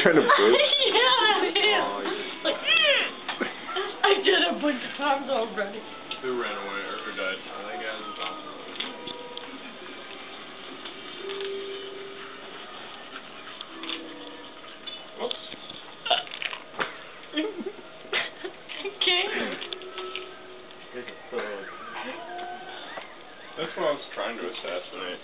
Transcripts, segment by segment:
trying to push? Yeah, I am. Like, I did it a bunch of times already. Who ran away or died? That guy was awesome. That's what I was trying to assassinate.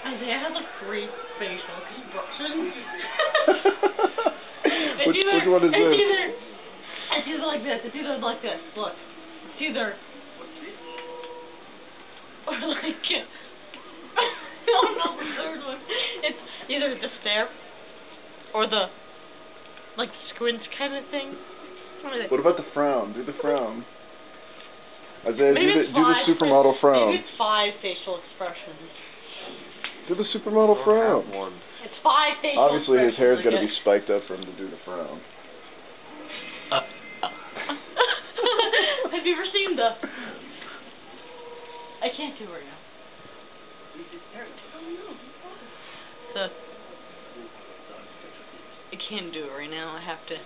Isaiah has a great facial expression. Which one is this? It's either like this. It's either like this. Look. It's either... Or like... No, not the third one. It's either the stare or the like squint kind of thing. What about the frown? Do the frown. Isaiah, maybe do the supermodel frown. Maybe it's 5 facial expressions. Do the supermodel frown. It's 5 facial Obviously, his hair's got to expressions, be spiked up for him to do the frown. Have you ever seen the... I can't do it right now. I can't do it right now. I have to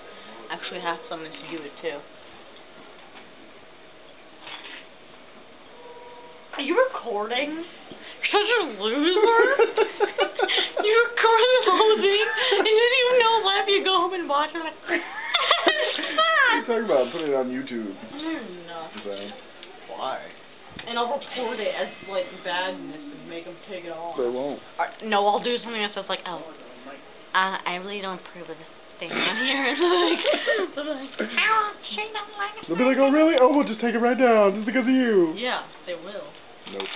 actually have someone to do it too. Are you recording? You're such a loser. You record the whole thing and you didn't even know live. You go home and watch it. Like, What are you talking about? Put it on YouTube. No. Why? And I'll report it as like badness and make them take it off. They won't. No, I'll do something that's like, oh, I really don't approve of this thing on here. Like, They'll be like, oh really? Oh, we'll just take it right down just because of you. yeah, they will. Nope.